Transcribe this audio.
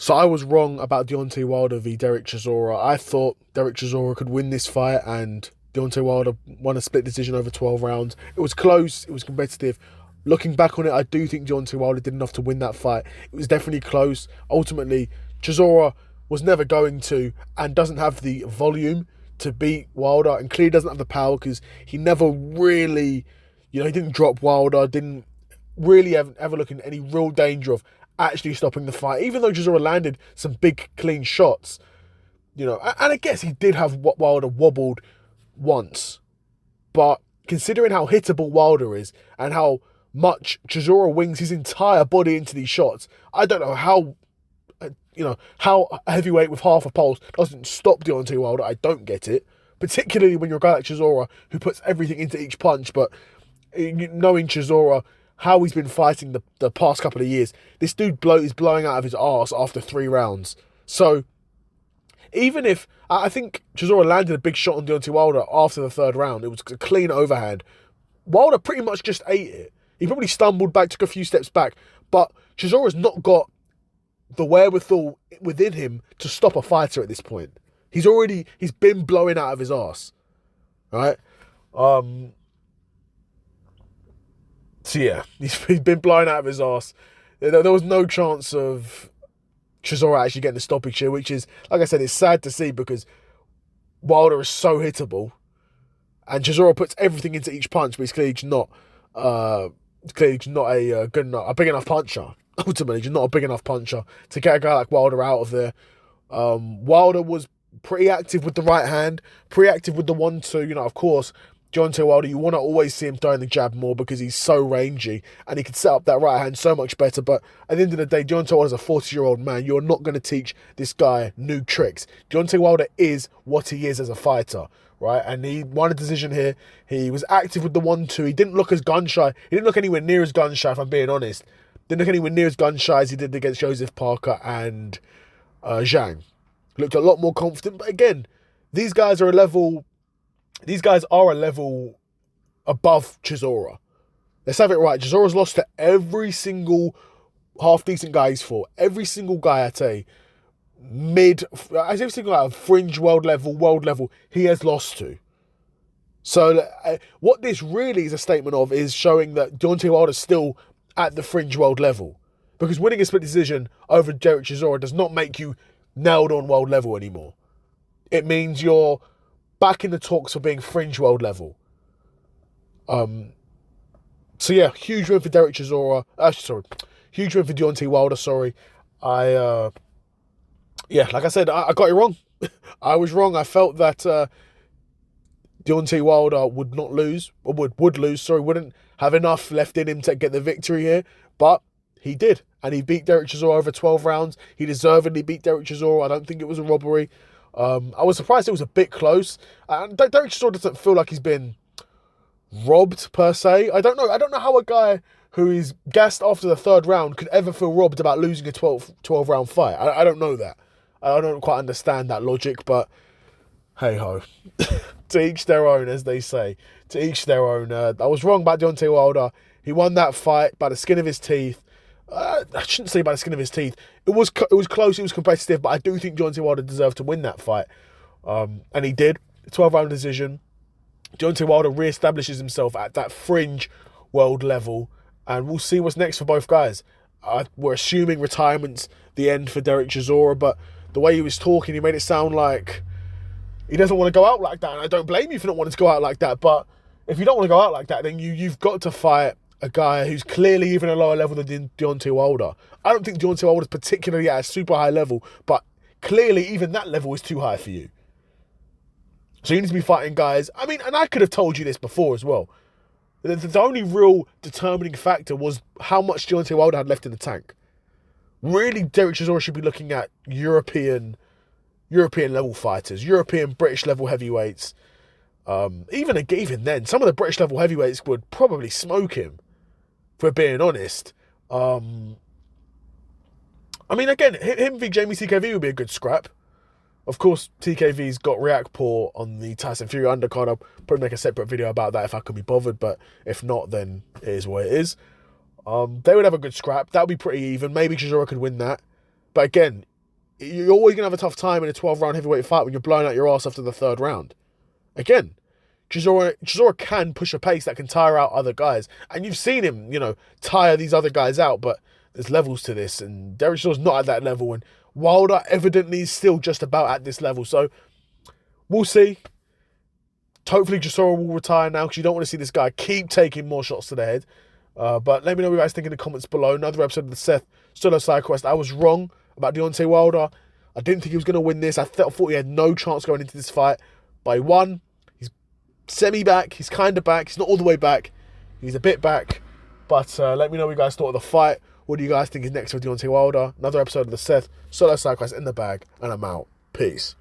So I was wrong about Deontay Wilder v Derek Chisora. I thought Derek Chisora could win this fight, and Deontay Wilder won a split decision over 12 rounds. It was close. It was competitive. Looking back on it, I do think Deontay Wilder did enough to win that fight. It was definitely close. Ultimately, Chisora was never going to, and doesn't have the volume to beat Wilder, and clearly doesn't have the power because he never really, he didn't drop Wilder, didn't really ever look in any real danger of actually stopping the fight, even though Chisora landed some big clean shots, and I guess he did have Wilder wobbled once, but considering how hittable Wilder is and how much Chisora wings his entire body into these shots, I don't know how a heavyweight with half a pulse doesn't stop Deontay Wilder. I don't get it, particularly when you're a guy like Chisora who puts everything into each punch. But knowing Chisora, how he's been fighting the past couple of years, this dude is blowing out of his arse after 3 rounds. So even if, I think Chisora landed a big shot on Deontay Wilder after the 3rd round, it was a clean overhand. Wilder pretty much just ate it. He probably stumbled back, took a few steps back, but Chisora's not got the wherewithal within him to stop a fighter at this point. He's been blowing out of his arse, right? So yeah, he's been blowing out of his arse. There was no chance of Chisora actually getting the stoppage here, which is, like I said, it's sad to see because Wilder is so hittable, and Chisora puts everything into each punch, but he's clearly not a big enough puncher. Ultimately, just not a big enough puncher to get a guy like Wilder out of there. Wilder was pretty active with the right hand, pretty active with the 1-2. Of course, Deontay Wilder, you want to always see him throwing the jab more because he's so rangy and he can set up that right hand so much better. But at the end of the day, Deontay Wilder's a 40-year-old man. You're not going to teach this guy new tricks. Deontay Wilder is what he is as a fighter, right? And he won a decision here. He was active with the 1-2. He didn't look as gun-shy. He didn't look anywhere near as gun-shy, if I'm being honest. Didn't look anywhere near as gun-shy as he did against Joseph Parker and Zhang. Looked a lot more confident. But again, these guys are a level above Chisora. Let's have it right. Chisora's lost to every single half-decent guy he's fought. Every single guy at a every single guy at fringe world level, he has lost to. So what this really is a statement of is showing that Deontay Wilder's still at the fringe world level. Because winning a split decision over Derek Chisora does not make you nailed on world level anymore. It means you're back in the talks for being fringe world level. So yeah, huge win for Derek Chisora. Huge win for Deontay Wilder, sorry. Like I said, I got it wrong. I was wrong. I felt that Deontay Wilder would not lose, or wouldn't have enough left in him to get the victory here, but he did, and he beat Derek Chisora over 12 rounds. He deservedly beat Derek Chisora. I don't think it was a robbery. I was surprised it was a bit close, and Derek Chisora doesn't feel like he's been robbed per se. I don't know how a guy who is gassed after the 3rd round could ever feel robbed about losing a 12 round fight. I don't know that. I don't quite understand that logic, but hey ho. To each their own, as they say. To each their own. I was wrong about Deontay Wilder. He won that fight by the skin of his teeth. I shouldn't say by the skin of his teeth. It was close, it was competitive, but I do think Deontay Wilder deserved to win that fight. And he did. 12-round decision. Deontay Wilder re-establishes himself at that fringe world level, and we'll see what's next for both guys. We're assuming retirement's the end for Derek Chisora, but the way he was talking, he made it sound like he doesn't want to go out like that, and I don't blame you for not wanting to go out like that, but if you don't want to go out like that, then you've got to fight a guy who's clearly even a lower level than Deontay Wilder. I don't think Deontay Wilder's particularly at a super high level, but clearly even that level is too high for you. So you need to be fighting guys. I mean, and I could have told you this before as well. The only real determining factor was how much Deontay Wilder had left in the tank. Really, Derek Chisora should be looking at European level fighters, European British level heavyweights. Even then, some of the British level heavyweights would probably smoke him, for being honest. I mean, again, him v Jamie TKV would be a good scrap. Of course, TKV's got React Poor on the Tyson Fury undercard. I'll probably make a separate video about that if I can be bothered, but if not, then it is what it is. They would have a good scrap. That would be pretty even. Maybe Chisora could win that. But again, You're always going to have a tough time in a 12-round heavyweight fight when you're blowing out your ass after the 3rd round. Again, Chisora can push a pace that can tire out other guys. And you've seen him, tire these other guys out, but there's levels to this. And Derek Chisora's not at that level. And Wilder evidently is still just about at this level. So we'll see. Hopefully Chisora will retire now because you don't want to see this guy keep taking more shots to the head. But let me know what you guys think in the comments below. Another episode of the Seth Solo Side Quest. I was wrong about Deontay Wilder. I didn't think he was going to win this. I thought he had no chance going into this fight. But he won. He's semi-back. He's kind of back. He's not all the way back. He's a bit back. But let me know what you guys thought of the fight. What do you guys think is next for Deontay Wilder? Another episode of the Seth Solo Side Quest in the bag. And I'm out. Peace.